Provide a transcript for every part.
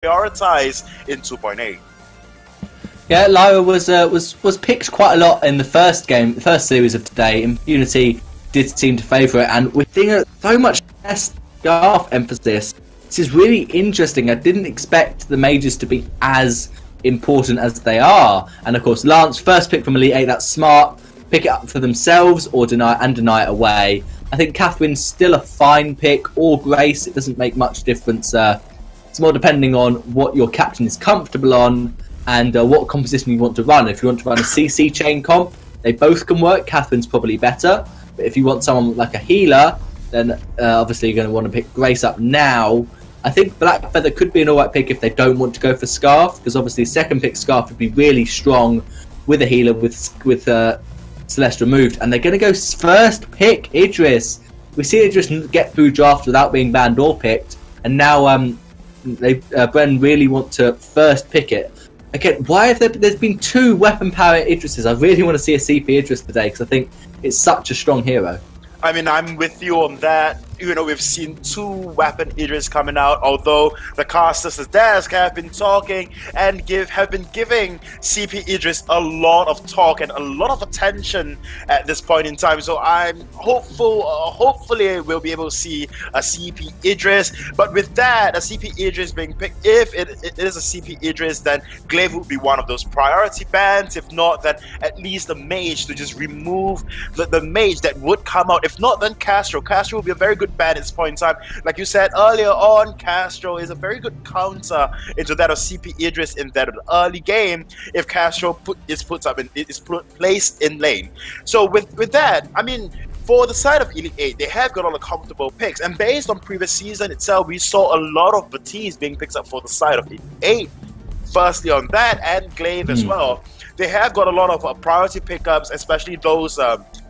prioritize in 2.8. Yeah, Lyra was picked quite a lot in the first game, the first series of today. Impunity did seem to favour it, and we're seeing so much less Scarf emphasis. This is really interesting. I didn't expect the majors to be as important as they are. And of course, Lance, first pick from Elite 8, that's smart. Pick it up for themselves or deny it away. I think Catherine's still a fine pick, or Grace. It doesn't make much difference. It's more depending on what your captain is comfortable on and what composition you want to run. If you want to run a CC chain comp, they both can work. Catherine's probably better. But if you want someone like a healer, then obviously you're going to want to pick Grace up now. I think Black Feather could be an alright pick if they don't want to go for Scarf, because obviously second pick Scarf would be really strong with a healer with Celeste removed. And they're going to go first pick Idris. We see Idris get through draft without being banned or picked, and now Bren really want to first pick it. Again, why have there's been two weapon power Idrises? I really want to see a CP Idris today because I think it's such a strong hero. I mean, I'm with you on that. You know, we've seen two weapon Idris coming out, although the casters at desk have been talking and have been giving CP Idris a lot of talk and a lot of attention at this point in time. So I'm hopeful, hopefully we'll be able to see a CP Idris. But with that, a CP Idris being picked, if it is a CP Idris, then Glaive would be one of those priority bans. If not, then at least the mage to just remove the mage that would come out. If not, then Castro. Castro will be a very good ban at this point in time. Like you said earlier on, Castro is a very good counter into that of CP Idris in that early game if Castro is placed in lane. So with that, I mean, for the side of Elite 8, they have got all the comfortable picks, and based on previous season itself, we saw a lot of Batiste being picked up for the side of Elite 8. Firstly on that, and Glaive as well. They have got a lot of priority pickups, especially those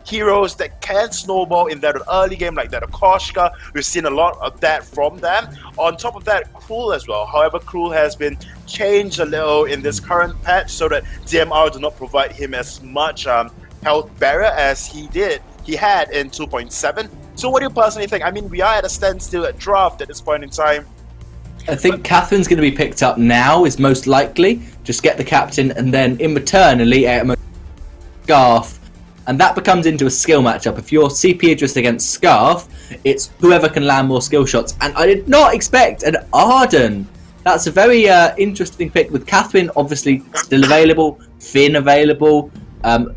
heroes that can snowball in that early game, like that of Koshka. We've seen a lot of that from them. On top of that, Cruel as well. However, Cruel has been changed a little in this current patch so that DMR do not provide him as much health barrier as he had in 2.7. So what do you personally think? I mean, we are at a standstill at draft at this point in time. I think Catherine's going to be picked up now, is most likely. Just get the captain, and then in return, Elite 8 Scarf. And that becomes into a skill matchup. If you're CP Idris against Scarf, it's whoever can land more skill shots. And I did not expect an Arden. That's a very interesting pick, with Catherine obviously still available, Finn available.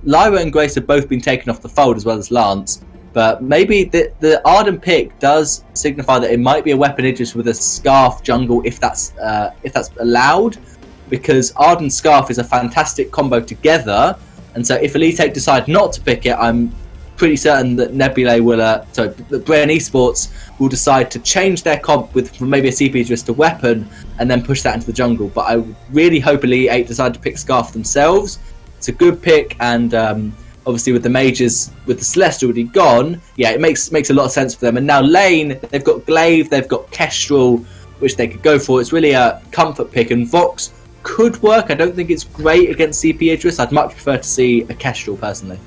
Lyra and Grace have both been taken off the fold, as well as Lance. But maybe the Arden pick does signify that it might be a weapon Idris with a Scarf jungle if that's allowed, because Arden Scarf is a fantastic combo together. And so if Elite 8 decide not to pick it, I'm pretty certain that Nebulae will, that Bren Esports will decide to change their comp from maybe a CP Idris to weapon and then push that into the jungle. But I really hope Elite 8 decide to pick Scarf themselves. It's a good pick, and obviously with the majors, with the Celeste already gone, yeah, it makes a lot of sense for them. And now lane, they've got Glaive, they've got Kestrel, which they could go for. It's really a comfort pick, and Vox could work. I don't think it's great against CP Idris. I'd much prefer to see a Kestrel personally.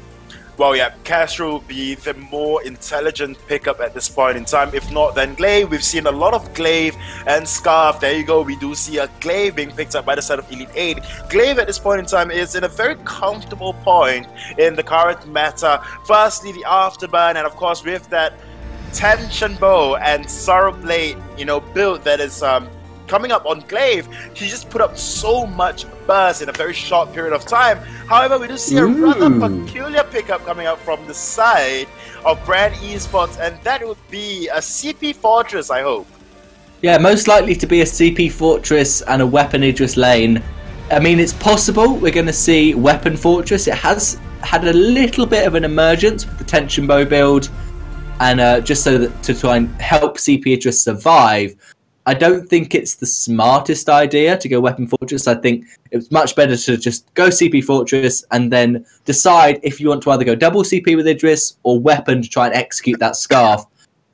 Well, yeah, Castro will be the more intelligent pickup at this point in time. If not, then Glaive. We've seen a lot of Glaive and Scarf. There you go. We do see a Glaive being picked up by the side of Elite 8. Glaive at this point in time is in a very comfortable point in the current meta. Firstly, the Afterburn, and of course with that Tension Bow and Sorrow Blade, build that is coming up on Glaive, he just put up so much burst in a very short period of time. However, we do see a rather peculiar pickup coming up from the side of Bren Esports, and that would be a CP Fortress, I hope. Yeah, most likely to be a CP Fortress and a Weapon Idris lane. I mean, it's possible we're going to see Weapon Fortress. It has had a little bit of an emergence with the Tension Bow build, and just so that to try and help CP Idris survive. I don't think it's the smartest idea to go Weapon Fortress. I think it's much better to just go CP Fortress and then decide if you want to either go double CP with Idris or Weapon to try and execute that Scarf.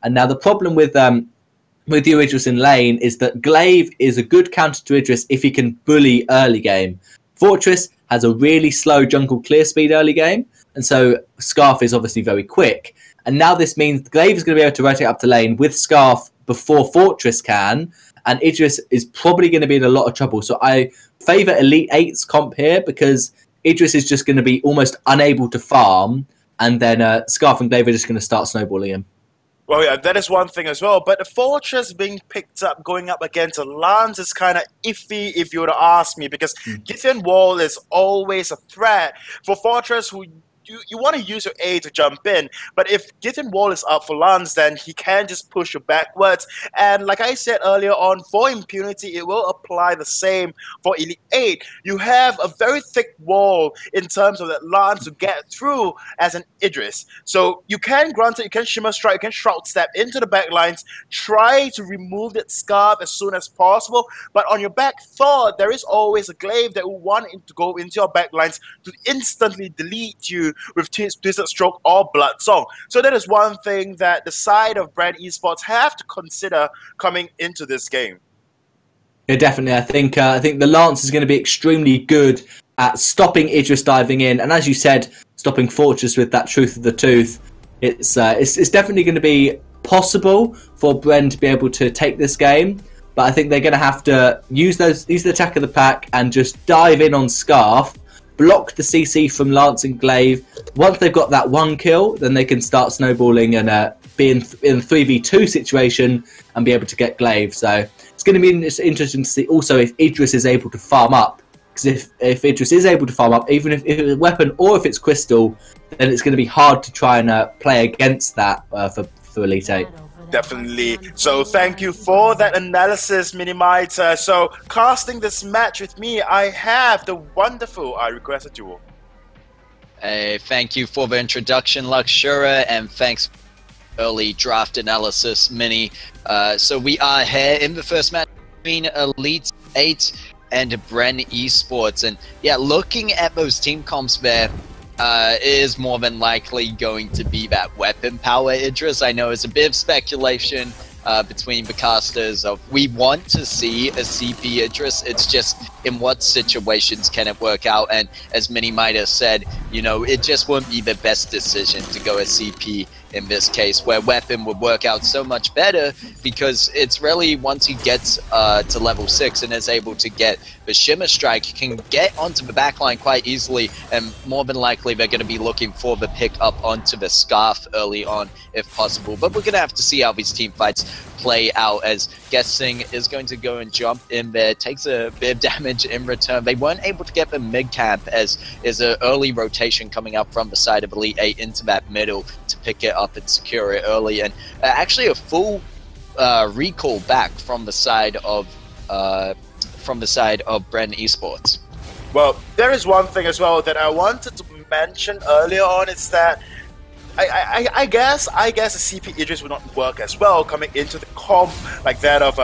And now the problem with you Idris in lane is that Glaive is a good counter to Idris if he can bully early game. Fortress has a really slow jungle clear speed early game, and so Scarf is obviously very quick. And now this means Glaive is going to be able to rotate up to lane with Scarf before Fortress can, and Idris is probably going to be in a lot of trouble. So I favour Elite 8's comp here because Idris is just going to be almost unable to farm, and then Scarf and Glaive are just going to start snowballing him. Well, yeah, that is one thing as well. But the Fortress being picked up, going up against a Lance is kind of iffy if you were to ask me, because Githyan Wall is always a threat for Fortress, who you want to use your A to jump in. But if Githyan Wall is up for Lance, then he can just push you backwards. And like I said earlier on, for Impunity, it will apply the same for Elite 8. You have a very thick wall in terms of that Lance to get through as an Idris. So you can, granted, you can Shimmer Strike, you can Shroud Step into the backlines, try to remove that Scarf as soon as possible. But on your back thought, there is always a Glaive that will want to go into your backlines to instantly delete you with Twisted Stroke or Blood Song. So that is one thing that the side of Bren Esports have to consider coming into this game. Yeah, definitely. I think the Lance is going to be extremely good at stopping Idris diving in, and as you said, stopping Fortress with that Truth of the Tooth. It's definitely going to be possible for Bren to be able to take this game, but I think they're going to have to use the attack of the pack and just dive in on Scarf, block the CC from Lance and Glaive. Once they've got that one kill, then they can start snowballing and be in a 3v2 situation and be able to get Glaive. So it's going to be interesting to see also if Idris is able to farm up. Because if Idris is able to farm up, even if it's a weapon or if it's Crystal, then it's going to be hard to try and play against that for Elite 8. Definitely. So thank you for that analysis, Minimizer. So casting this match with me, I have the wonderful I Request a Duel. Hey, thank you for the introduction, Luxura, and thanks for early draft analysis, Mini. So we are here in the first match between Elite 8 and Bren Esports. And yeah, looking at those team comps there, is more than likely going to be that weapon power Idris. I know it's a bit of speculation between the casters of we want to see a CP Idris. It's just in what situations can it work out? And as Mini might have said, you know, it just won't be the best decision to go a CP in this case, where weapon would work out so much better, because it's really once he gets to level 6 and is able to get the Shimmer Strike, he can get onto the backline quite easily, and more than likely they're going to be looking for the pick up onto the Scarf early on if possible. But we're going to have to see how these team fights play out, as Guessing is going to go and jump in there, takes a bit of damage in return. They weren't able to get the mid camp, as is an early rotation coming up from the side of Elite 8 into that middle to pick it up and secure it early, and actually a full recall back from the side of Bren Esports. Well, there is one thing as well that I wanted to mention earlier on. It's that I guess a CP Idris would not work as well coming into the comp like that of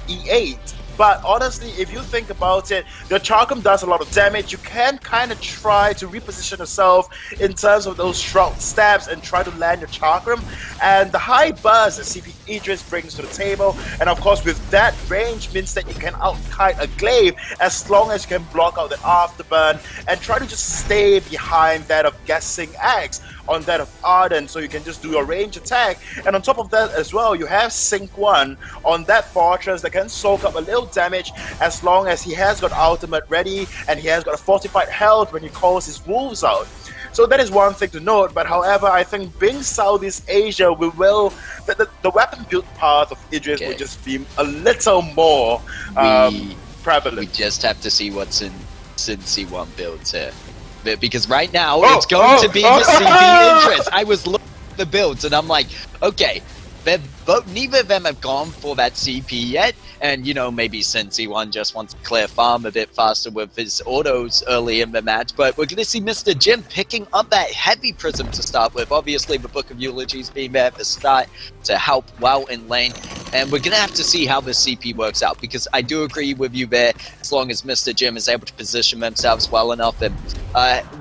E8. But honestly, if you think about it, the Charcum does a lot of damage. You can kind of try to reposition yourself in terms of those Shroud Stabs and try to land your Charcum. And the high buzz that CP Idris brings to the table, and of course with that range, means that you can out-kite a Glaive as long as you can block out that Afterburn and try to just stay behind that of Guessing Axe on that of Arden, so you can just do your range attack. And on top of that as well, you have Sync 1 on that Fortress that can soak up a little damage as long as he has got ultimate ready and he has got a fortified health when he calls his wolves out. So that is one thing to note. But however, I think being Southeast Asia, the weapon build path of Idris will just be a little more prevalent. We just have to see what's in Cincy 1 builds here. Because right now, it's going to be the CP Idris. I was looking at the builds and I'm like, okay, neither of them have gone for that CP yet, and you know, maybe Cincy 1 just wants to clear farm a bit faster with his autos early in the match, but we're going to see Mr. Jim picking up that heavy prism to start with. Obviously the Book of Eulogies being there at the start to help well in lane, and we're going to have to see how the CP works out, because I do agree with you there, as long as Mr. Jim is able to position themselves well enough. And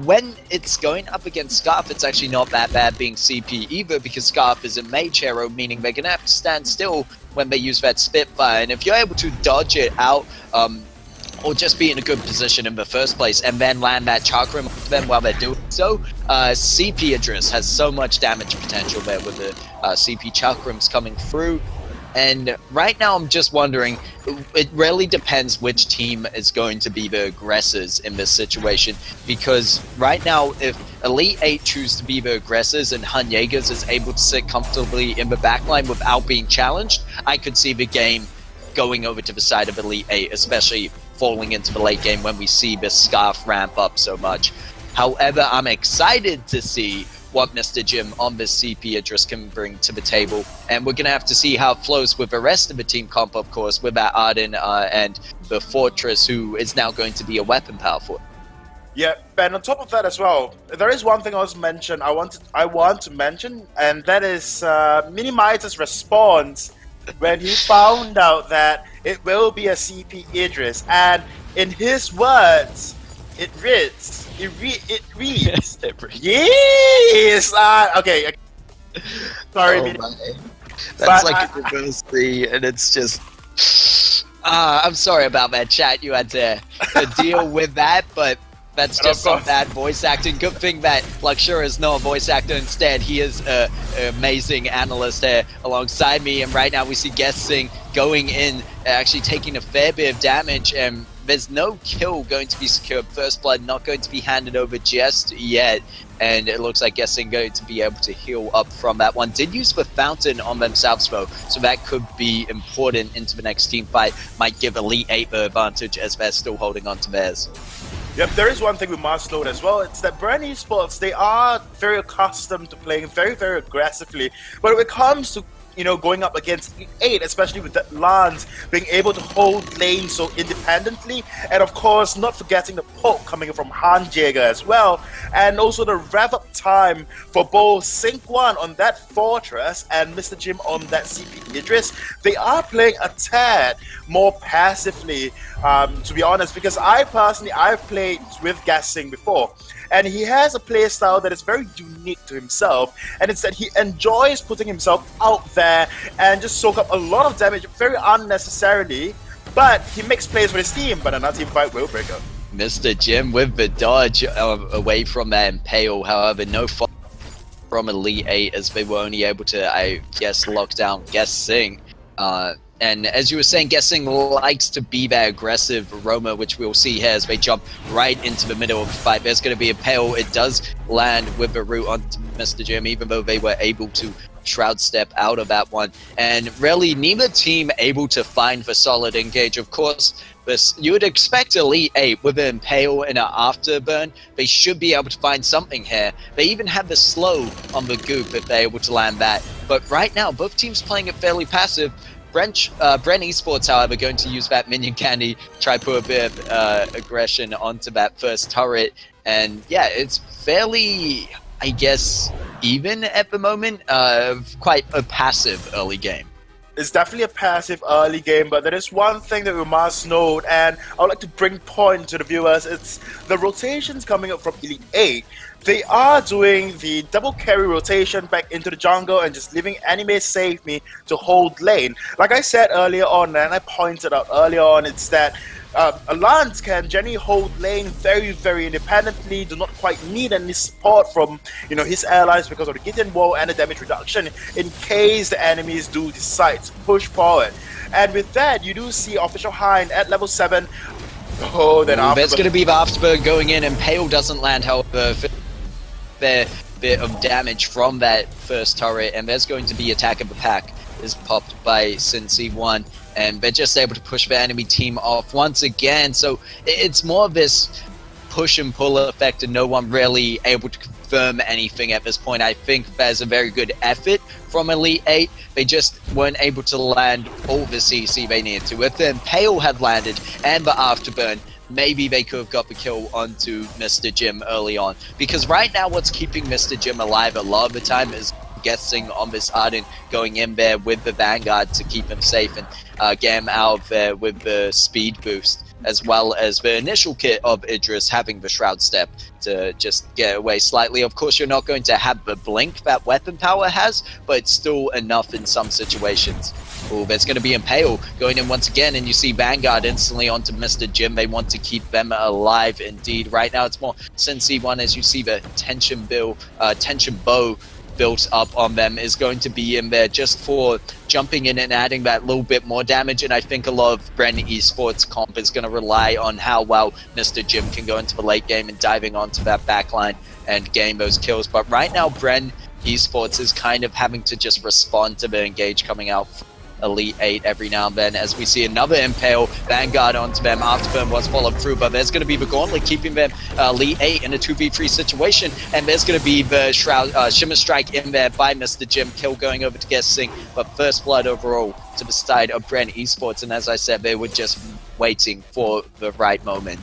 when it's going up against Scarf, it's actually not that bad being CP either, because Scarf is a mage hero, meaning they're going to have to stand still when they use that Spitfire, and if you're able to dodge it out, or just be in a good position in the first place and then land that Chakram on them while they're doing so, CP Idris has so much damage potential there with the CP Chakrams coming through. And right now, I'm just wondering, it really depends which team is going to be the aggressors in this situation. Because right now, if Elite 8 choose to be the aggressors and Hun Jaegers is able to sit comfortably in the backline without being challenged, I could see the game going over to the side of Elite 8, especially falling into the late game when we see this Scarf ramp up so much. However, I'm excited to see what Mr. Jim on this CP Idris can bring to the table. And we're going to have to see how it flows with the rest of the team comp, of course, with that Arden and the Fortress, who is now going to be a weapon power for. Yeah, and on top of that as well, there is one thing I want to mention, and that is Minimizer's response when he found out that it will be a CP Idris, and in his words, it reads, yes! Okay. Sorry, that's like a reverse B, and it's just... I'm sorry about that, chat. You had to deal with that, but that's just some bad voice acting. Good thing that Luxura is not a voice actor. Instead, he is an amazing analyst there alongside me, and right now we see Guessing going in, actually taking a fair bit of damage, and there's no kill going to be secured. First blood not going to be handed over just yet, and it looks like Guessing going to be able to heal up from that one. Did use the fountain on themselves though, so that could be important into the next team fight. Might give Elite 8 the advantage as they're still holding on to theirs. Yep, there is one thing we must note as well. It's that Bren Esports, they are very accustomed to playing very, very aggressively. But when it comes to going up against 8, especially with that Lance being able to hold lane so independently, and of course not forgetting the poke coming from Han Jaeger as well, and also the rev up time for both Sync 1 on that Fortress and Mr. Jim on that CP Idris. They are playing a tad more passively, to be honest, because I've played with Guessing before, and he has a play style that is very unique to himself, and it's that he enjoys putting himself out there and just soak up a lot of damage very unnecessarily, but he makes plays for his team, but another team fight will break up. Mr. Jim with the dodge away from that Impale, however, no fault from Elite 8 as they were only able to, I guess, lock down Guessing. And as you were saying, Guessing likes to be that aggressive Roma, which we'll see here as they jump right into the middle of the fight. There's going to be a Impale. It does land with the root onto Mr. Jim, even though they were able to Shroud Step out of that one. And really, neither team able to find the solid engage. Of course, you would expect Elite 8 with an Impale and an Afterburn. They should be able to find something here. They even have the slow on the Goop if they're able to land that. But right now, both teams playing it fairly passive. Bren Esports, however, going to use that minion candy, try to put a bit of aggression onto that first turret. And yeah, it's fairly, I guess, even at the moment. Quite a passive early game. It's definitely a passive early game, but there is one thing that we must note, and I would like to bring point to the viewers. It's the rotations coming up from Elite 8. They are doing the double carry rotation back into the jungle and just leaving Anime Save Me to hold lane. Like I said earlier on, and I pointed out earlier on, it's that a Lance can generally hold lane very, very independently, do not quite need any support from his allies because of the Gideon wall and the damage reduction in case the enemies do decide to push forward. And with that, you do see Official Hind at level 7. Oh, then there's going to be the Afterburn going in, and Pale doesn't land, however, fair bit of damage from that first turret, and there's going to be Attack of the Pack is popped by Cincy 1, and they're just able to push the enemy team off once again. So it's more of this push and pull effect, and no one really able to confirm anything at this point. I think there's a very good effort from Elite 8. They just weren't able to land all the CC they needed to. If the Impale had landed and the Afterburn, maybe they could have got the kill onto Mr. Jim early on. Because right now what's keeping Mr. Jim alive a lot of the time is Guessing on this Arden, going in there with the Vanguard to keep him safe and get him out of there with the speed boost, as well as the initial kit of Idris having the Shroud Step to just get away slightly. Of course, you're not going to have the blink that weapon power has, but it's still enough in some situations. Oh, there's going to be Impale going in once again, and you see Vanguard instantly onto Mr. Jim. They want to keep them alive indeed. Right now, it's more Cincy 1 as you see the tension bow built up on them is going to be in there just for jumping in and adding that little bit more damage. And I think a lot of Bren Esports comp is going to rely on how well Mr. Jim can go into the late game and diving onto that backline and gain those kills. But right now, Bren Esports is kind of having to just respond to the engage coming out from Elite 8 every now and then, as we see another Impale Vanguard onto them. Afterburn was followed through, but there's going to be the Gauntlet keeping them Elite 8 in a 2v3 situation, and there's going to be the Shimmer Strike in there by Mr. Jim. Kill going over to Guessing, but first blood overall to the side of Bren Esports, and as I said, they were just waiting for the right moment.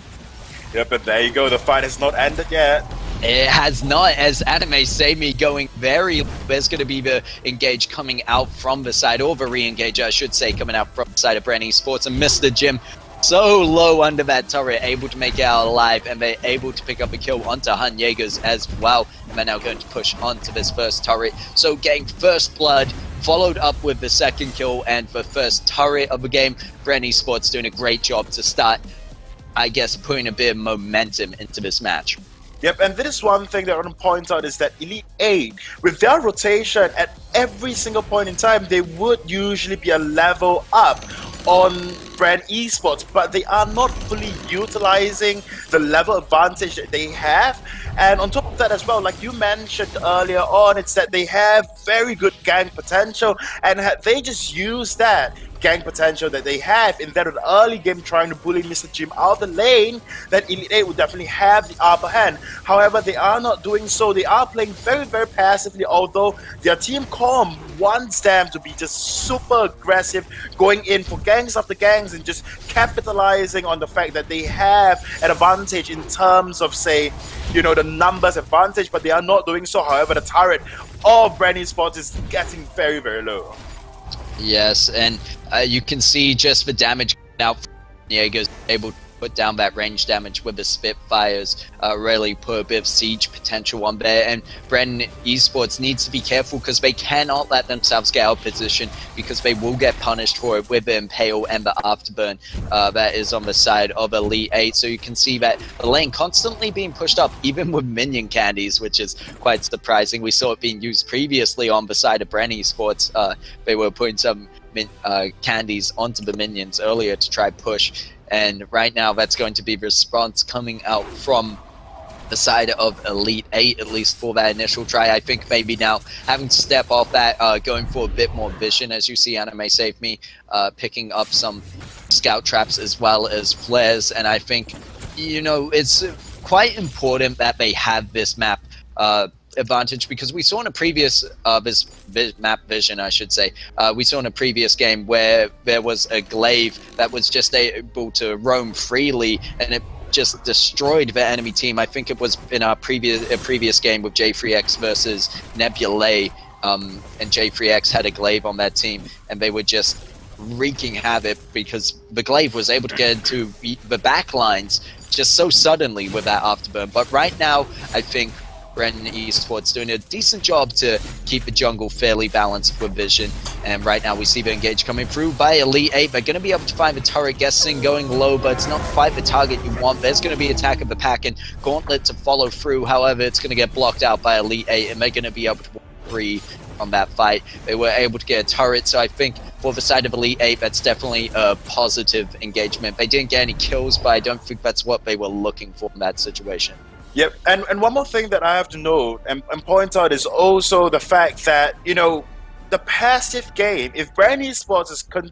Yep, and there you go, the fight has not ended yet. It has not, as Anime Save Me going very... There's going to be the engage coming out from the side, or the re-engage, I should say, coming out from the side of Bren Esports, and Mr. Jim so low under that turret, able to make it out alive, and they're able to pick up a kill onto Hun Jaegers as well, and they're now going to push onto this first turret. So getting first blood, followed up with the second kill, and the first turret of the game. Bren Esports doing a great job to start, I guess, putting a bit of momentum into this match. Yep, and this is one thing that I want to point out is that Elite 8, with their rotation at every single point in time, they would usually be a level up on Bren Esports, but they are not fully utilizing the level advantage that they have. And on top of that as well, like you mentioned earlier on, it's that they have very good gang potential, and they just use that gang potential that they have in that early game trying to bully Mr. Jim out of the lane, that Elite 8 would definitely have the upper hand. However, they are not doing so. They are playing very, very passively, although their team comp wants them to be just super aggressive, going in for gangs after gangs and just capitalizing on the fact that they have an advantage in terms of, say, you know, the numbers advantage, but they are not doing so. However, the turret of Bren Esports is getting very, very low. Yes, and you can see just the damage now. Jaeger's able to put down that range damage with the Spitfires, really put a bit of siege potential on there. And Bren Esports needs to be careful because they cannot let themselves get out of position, because they will get punished for it with the Impale and the Afterburn that is on the side of Elite 8. So you can see that the lane constantly being pushed up, even with minion candies, which is quite surprising. We saw it being used previously on the side of Bren Esports. They were putting some candies onto the minions earlier to try push, and right now that's going to be the response coming out from the side of Elite 8, at least for that initial try. I think maybe now having to step off that, going for a bit more vision, as you see Anime Save Me picking up some scout traps as well as flares. And I think, you know, it's quite important that they have this map advantage, because we saw in a previous map vision, I should say, we saw in a previous game where there was a glaive that was just able to roam freely, and it just destroyed the enemy team. I think it was in our previous game with J3X versus Nebulae, and J3X had a glaive on that team, and they were just wreaking havoc because the glaive was able to get into the back lines just so suddenly with that Afterburn. But right now, I think Bren Esports doing a decent job to keep the jungle fairly balanced with vision. And right now we see the engage coming through by Elite 8. They're going to be able to find the turret. Guessing going low, but it's not quite the target you want. There's going to be attack of the pack and Gauntlet to follow through. However, it's going to get blocked out by Elite 8, and they're going to be able to walk free from that fight. They were able to get a turret, so I think for the side of Elite 8, that's definitely a positive engagement. They didn't get any kills, but I don't think that's what they were looking for in that situation. Yep, and one more thing that I have to note and point out is also the fact that, you know, the passive game, if Bren Esports is going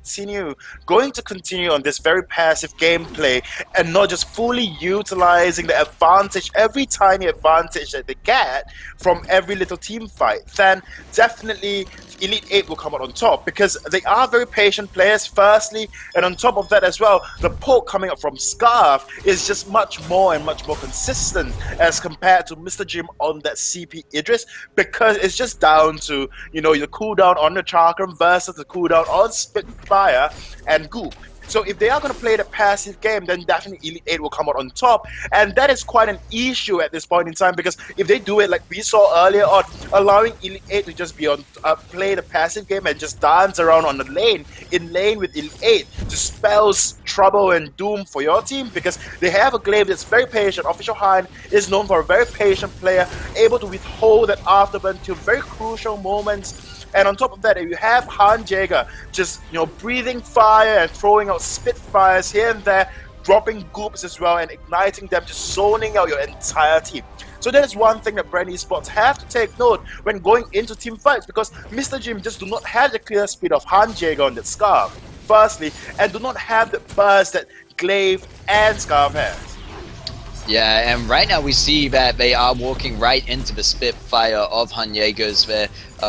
to continue on this very passive gameplay and not just fully utilizing the advantage, every tiny advantage that they get from every little team fight, then definitely Elite 8 will come out on top, because they are very patient players, firstly, and on top of that as well, the poke coming up from Scarf is just much more consistent as compared to Mr. Jim on that CP Idris, because it's just down to, you know, the cooldown on the Chakram versus the cooldown on Spitfire and Goop. So if they are going to play the passive game, then definitely Elite 8 will come out on top. And that is quite an issue at this point in time, because if they do it like we saw earlier on, allowing Elite 8 to just be on play the passive game and just dance around on the lane, in lane with Elite 8, to spells trouble and doom for your team, because they have a glaive that's very patient. Official Hein is known for a very patient player, able to withhold that afterburn till very crucial moments. And on top of that, if you have Han Jaeger just, breathing fire and throwing out spitfires here and there, dropping goops as well and igniting them, just zoning out your entire team. So that is one thing that Bren Esports have to take note when going into team fights, because Mr. Jim just do not have the clear speed of Han Jaeger on that Scarf, firstly, and do not have the burst that Glaive and Scarf has. Yeah, and right now we see that they are walking right into the Spitfire of Han Jaegers, where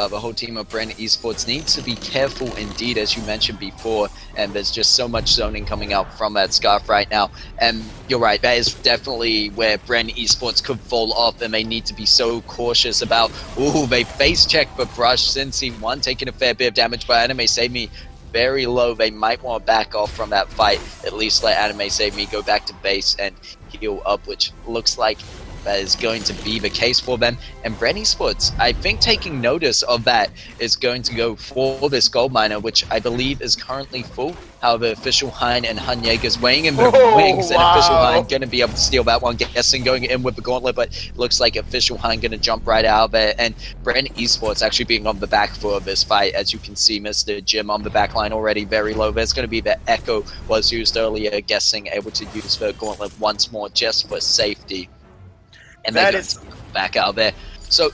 the whole team of Bren Esports needs to be careful indeed, as you mentioned before, and there's just so much zoning coming out from that Scarf right now. And you're right, that is definitely where Bren Esports could fall off, and they need to be so cautious about, they face check the Brush since he won, taking a fair bit of damage, but Anime Save Me very low. They might want to back off from that fight, at least let Anime Save Me go back to base and heal up, which looks like that is going to be the case for them. And Bren Esports, I think taking notice of that, is going to go for this gold miner, which I believe is currently full. However, Official Hein and Han Jaeger's weighing in the wings, and Official Hein going to be able to steal that one, guessing going in with the gauntlet, but it looks like Official Hein going to jump right out of there. And Bren Esports actually being on the back foot of this fight, as you can see, Mr. Jim on the back line already very low. There's going to be the Echo was used earlier, guessing able to use the gauntlet once more just for safety. And then back out there. So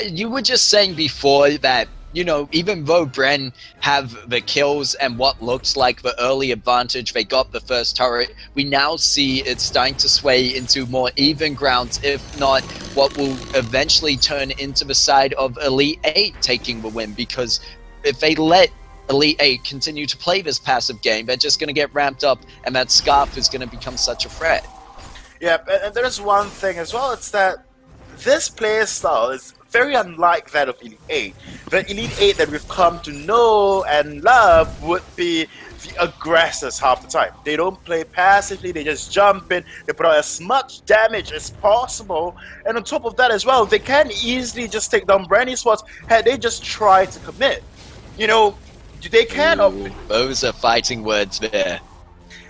you were just saying before that, even though Bren have the kills and what looks like the early advantage, they got the first turret, we now see it's starting to sway into more even grounds, if not what will eventually turn into the side of Elite 8 taking the win, because if they let Elite 8 continue to play this passive game, they're just going to get ramped up, and that Scarf is going to become such a threat. Yeah, and there is one thing as well, it's that this play style is very unlike that of Elite 8. The Elite 8 that we've come to know and love would be the aggressors half the time. They don't play passively, they just jump in, they put out as much damage as possible, and on top of that as well, they can easily just take down Bren Esports had they just tried to commit. They can... Ooh, those are fighting words there.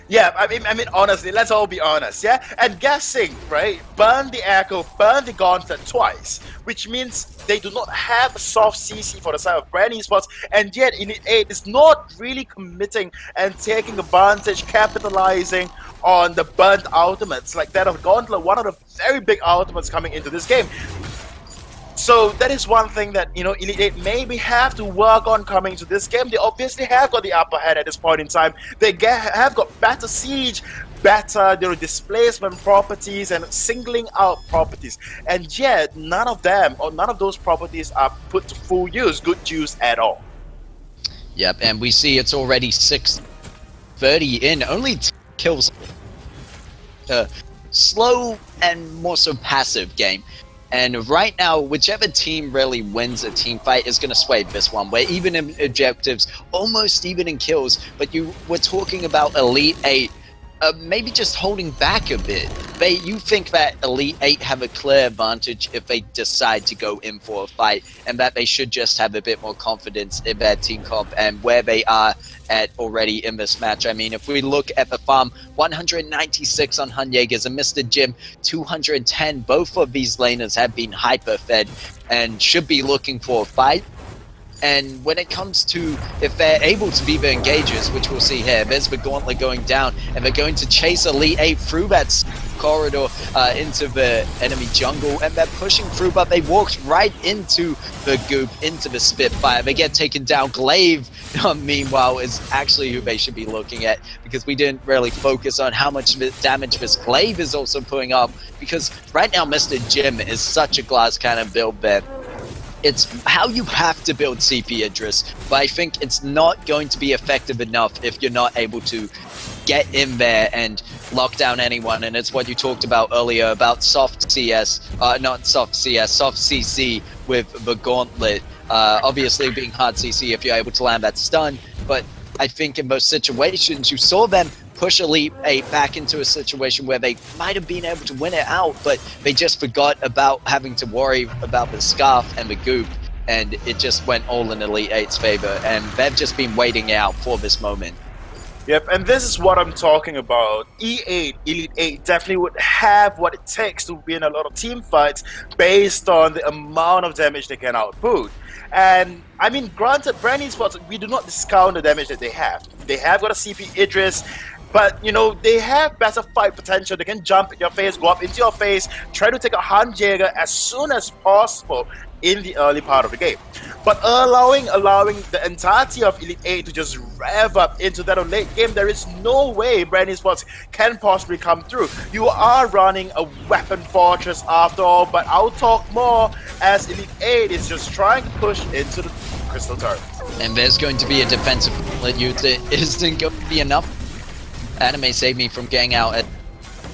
Yeah, I mean, honestly, let's all be honest, yeah? And guessing, right? Burn the Echo, burn the Gauntlet twice, which means they do not have a soft CC for the side of Bren Esports, and yet Elite 8 is not really committing and taking advantage, capitalizing on the burnt ultimates, like that of Gauntlet, one of the very big ultimates coming into this game. So that is one thing that, Elite 8 maybe have to work on coming to this game. They obviously have got the upper hand at this point in time. They have got better siege, better displacement properties and singling out properties. And yet, none of those properties are put to full use, good use at all. Yep, and we see it's already 6:30 in, only 2 kills. Slow and more so passive game. And right now, whichever team really wins a team fight is going to sway this one. We're even in objectives, almost even in kills, but we're talking about Elite 8 maybe just holding back a bit. You think that Elite 8 have a clear advantage if they decide to go in for a fight, and that they should just have a bit more confidence in their team comp and where they are at already in this match. I mean, if we look at the farm, 196 on Han Jaegers and Mr. Jim, 210. Both of these laners have been hyper-fed and should be looking for a fight. And when it comes to if they're able to be the engagers, which we'll see here, there's the gauntlet going down, and they're going to chase Elite 8 through that corridor into the enemy jungle, and they're pushing through, but they walked right into the goop, into the Spitfire. They get taken down. Glaive, meanwhile, is actually who they should be looking at, because we didn't really focus on how much damage this Glaive is also putting up, because right now Mr. Jim is such a glass cannon build there. It's how you have to build CP Idris, but I think it's not going to be effective enough if you're not able to get in there and lock down anyone. And it's what you talked about earlier about soft CS, not soft CS, soft CC with the gauntlet. Obviously being hard CC if you're able to land that stun, but I think in most situations, you saw them push Elite 8 back into a situation where they might have been able to win it out, but they just forgot about having to worry about the Scarf and the Goop, and it just went all in Elite 8's favor, and they've just been waiting out for this moment. Yep, and this is what I'm talking about. E8, Elite 8 definitely would have what it takes to win a lot of team fights based on the amount of damage they can output. And I mean, granted, Bren Esports, we do not discount the damage that they have. They have got a CP Idris, but you know, they have better fight potential. They can jump in your face, go up into your face, try to take a Hunt Jäger as soon as possible in the early part of the game. But allowing the entirety of Elite 8 to just rev up into that late game, there is no way Bren Esports can possibly come through. You are running a weapon fortress after all, but I'll talk more as Elite 8 is just trying to push into the crystal turret. And there's going to be a defensive use. It isn't going to be enough. Anime saved me from getting out at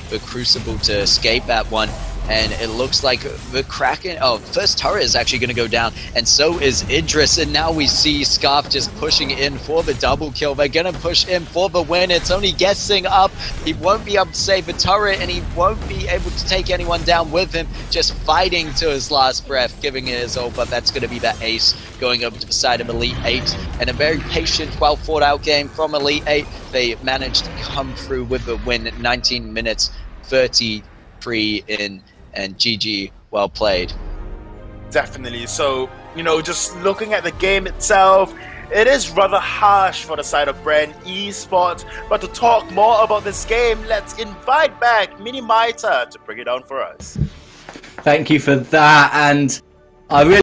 the Crucible to escape that one. And it looks like the Kraken... Oh, first turret is actually going to go down. And so is Idris. And now we see Scarf just pushing in for the double kill. They're going to push him for the win. It's only guessing up. He won't be able to save the turret. And he won't be able to take anyone down with him. Just fighting to his last breath. Giving it his all. But that's going to be that ace going over to the side of Elite 8. And a very patient, well thought out game from Elite 8. They managed to come through with the win. 19 minutes, 33 in... And GG, well played. Definitely. So, you know, just looking at the game itself, it is rather harsh for the side of Bren Esports. But to talk more about this game, let's invite back Mini Maita to break it down for us. Thank you for that, and I really